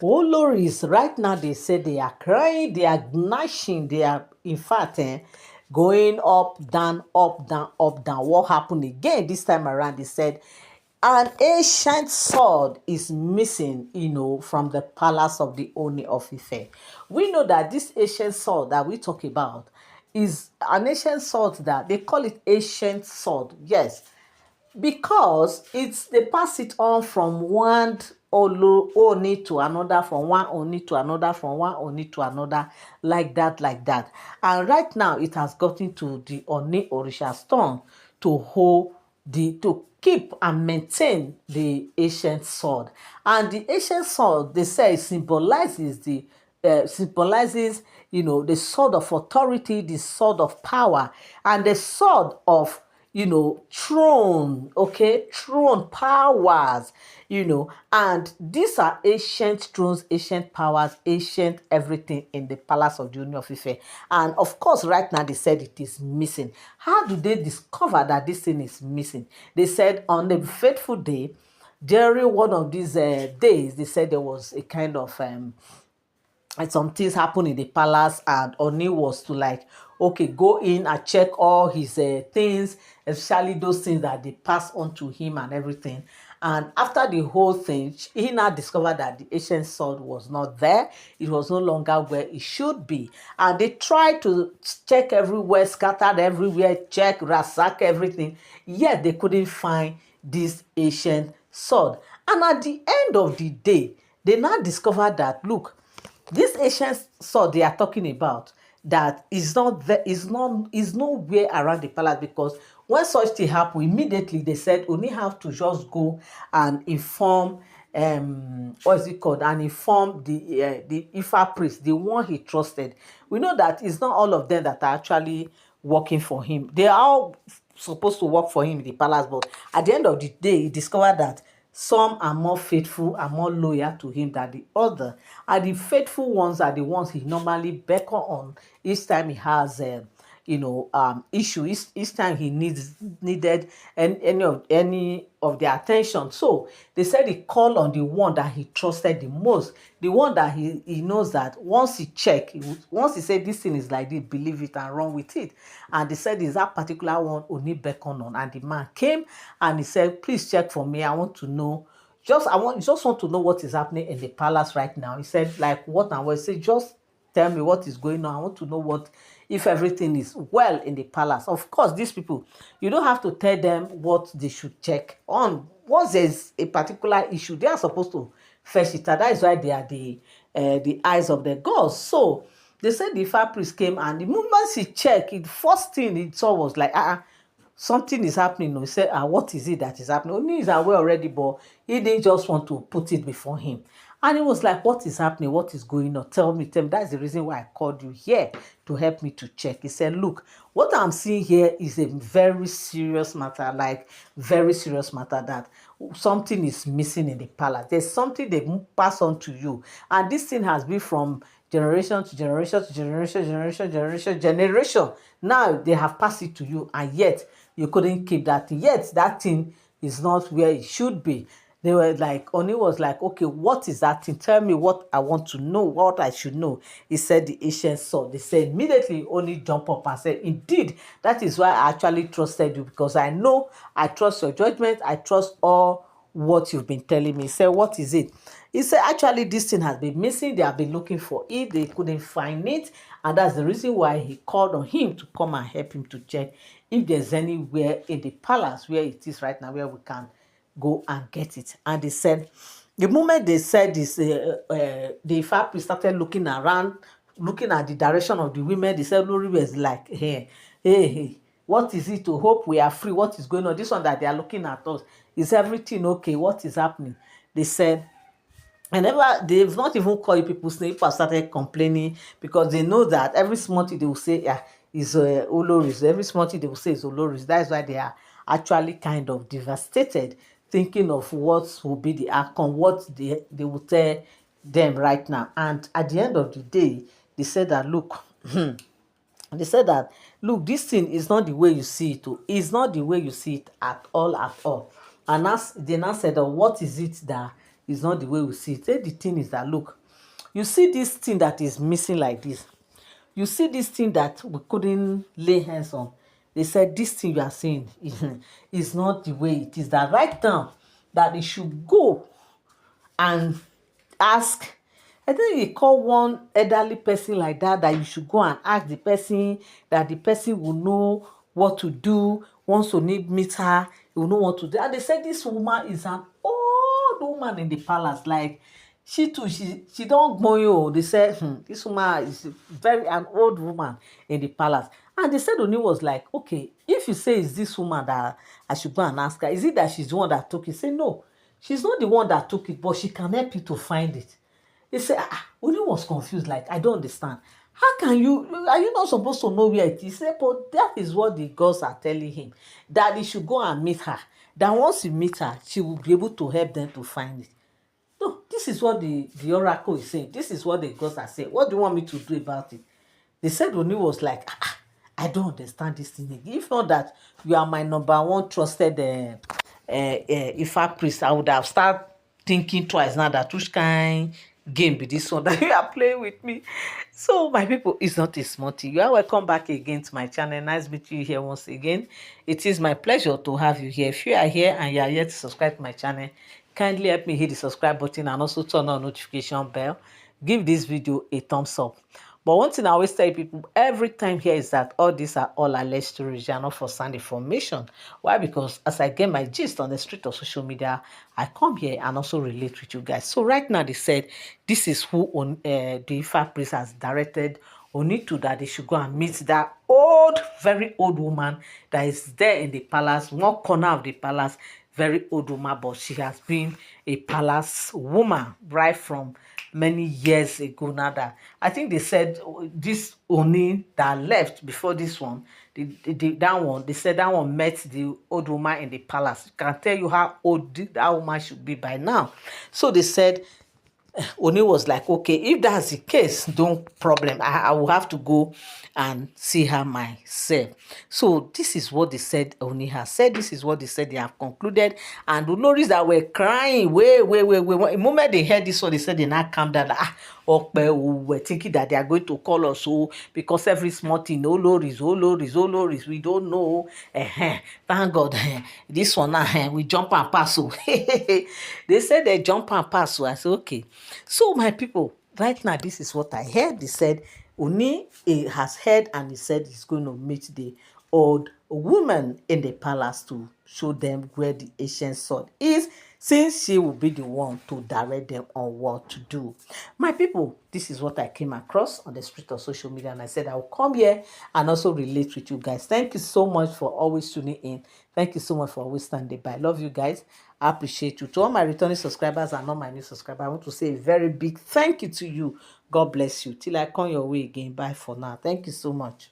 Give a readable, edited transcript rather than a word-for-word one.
Oloris right now they say they are crying, they are gnashing, they are in fact going up, down, up, down, up, down. What happened again this time around? They said an ancient sword is missing, from the palace of the Ooni of Ife. We know that this ancient sword that we talk about is an ancient sword that they call it ancient sword. Yes, because it's they pass it on from one Oni to another, from one Oni to another, from one Oni to another, like that. And right now it has gotten to the Oni Orisha's turn to hold to keep and maintain the ancient sword. And the ancient sword, they say, symbolizes the sword of authority, the sword of power, and the sword of throne, okay, throne powers, and these are ancient thrones, ancient powers, ancient everything in the palace of the Ooni of Ife. And of course, right now they said it is missing. How do they discover that this thing is missing? They said on the fateful day, during one of these days, they said there was a kind of and some things happened in the palace, and Oni was to like, okay, go in and check all his things, especially those things that they pass on to him and everything. And after the whole thing, he now discovered that the ancient sword was not there. It was no longer where it should be. And they tried to check everywhere, scattered everywhere, check, ransack everything. Yet they couldn't find this ancient sword. And at the end of the day, they now discovered that, look, this ancient sword they are talking about, that is not there, is nowhere around the palace, because when such thing happen, immediately they said only have to just go and inform what is it called, and inform the Ifa priest, the one he trusted. We know that it's not all of them that are actually working for him. They are all supposed to work for him in the palace, but at the end of the day, he discovered that some are more faithful and more loyal to him than the other. And the faithful ones are the ones he normally beckon on each time he has issue, each time he needed any of their attention. So they said he called on the one that he trusted the most, the one that he knows that once he check, once he said this thing is like this, believe it and run with it. And they said is that particular one only beckon on, and the man came and he said, please check for me, I want to know, just want to know what is happening in the palace right now. He said, like what and what? He said, just tell me what is going on. I want to know what, if everything is well in the palace. Of course, these people, you don't have to tell them what they should check on. Once there's a particular issue, they are supposed to fetch it. And that is why they are the eyes of the gods. So they said the fire priest came, and the moment he checked, the first thing he saw was like, something is happening. He said, what is it that is happening? Only is aware already, but he didn't just want to put it before him. And he was like, what is happening? What is going on? Tell me. That's the reason why I called you here, to help me to check. He said, look, what I'm seeing here is a very serious matter, like very serious matter, that something is missing in the palace. There's something they pass on to you. And this thing has been from generation to generation to generation. Now they have passed it to you, and yet you couldn't keep that thing. Yet that thing is not where it should be. They were like, Oni was like, okay, what is that thing? Tell me what I want to know, what I should know. He said the ancient sword. They said immediately Oni jumped up and said, indeed, that is why I actually trusted you, because I know, I trust your judgment, I trust all what you've been telling me. He said, what is it? He said, actually, this thing has been missing. They have been looking for it. They couldn't find it. And that's the reason why he called on him to come and help him to check if there's anywhere in the palace where it is right now, where we can go and get it. And they said, the moment they said this, the fire priest started looking around, looking at the direction of the women. They said, Olori was like, hey, what is it? To hope we are free. What is going on? This one that they are looking at us, is everything okay? What is happening? They said, and never, they've not even called people's name. People started complaining, because they know that every small thing they will say, is Oloris. Every small thing they will say is Oloris. That's why they are actually kind of devastated, thinking of what will be the outcome, what they will tell them right now. And at the end of the day, they said that, look, they said that, look, this thing is not the way you see it. It's not the way you see it at all, at all. And as they now said, what is it that is not the way we see it. Say the thing is that, look, you see this thing that is missing like this. You see this thing that we couldn't lay hands on. They said this thing you are saying is not the way it is. That right now that they should go and ask. I think you call one elderly person like that, that you should go and ask the person, that the person will know what to do. Once you need meet her, you will know what to do. And they said this woman is an old woman in the palace. Like she too, she don't know you. They said this woman is very an old woman in the palace. And they said Ooni was like, okay, if you say it's this woman that I should go and ask her, is it that she's the one that took it? Say no, she's not the one that took it, but she can help you to find it. They say, Ooni was confused, like, I don't understand. How can you, are you not supposed to know where it is? He said, but that is what the gods are telling him, that he should go and meet her. That once he meet her, she will be able to help them to find it. No, this is what the oracle is saying. This is what the gods are saying. What do you want me to do about it? They said Ooni was like, I don't understand this thing again. If not that you are my number one trusted Ifa priest, I would have started thinking twice now that which kind game be this one that you are playing with me. So my people, it's not a small thing. You are welcome back again to my channel. Nice meeting you here once again. It is my pleasure to have you here. If you are here and you are yet to subscribe to my channel, kindly help me hit the subscribe button and also turn on notification bell. Give this video a thumbs up. But one thing I always tell people every time here is that all these are all alleged stories. They are not for sound information. Why? Because as I get my gist on the street of social media, I come here and also relate with you guys. So right now they said this is who the Ifa priest has directed Ooni to, that they should go and meet that old, very old woman that is there in the palace, one corner of the palace, very old woman, but she has been a palace woman right from many years ago now. That I think they said this Ooni that left before this one, that one, they said that one met the old woman in the palace. Can tell you how old that woman should be by now. So they said Ooni was like, okay, if that's the case, don't problem. I will have to go and see her myself. So this is what they said Ooni has said. This is what they said they have concluded. And the Oloris that were crying, wait. The moment they heard this one, they said they now calm down. We're thinking that they are going to call us, because every small thing, Oloris, we don't know. Thank God, this one now, we jump and pass. So they said they jump and pass. So I said, okay. So my people, right now, this is what I heard. They said Ooni has heard, and he said he's going to meet the old woman in the palace to show them where the ancient sword is, since she will be the one to direct them on what to do. My people, this is what I came across on the street of social media, and I said I will come here and also relate with you guys. Thank you so much for always tuning in. Thank you so much for always standing by. I love you guys. I appreciate you. To all my returning subscribers and all my new subscribers, I want to say a very big thank you to you. God bless you. Till I come your way again. Bye for now. Thank you so much.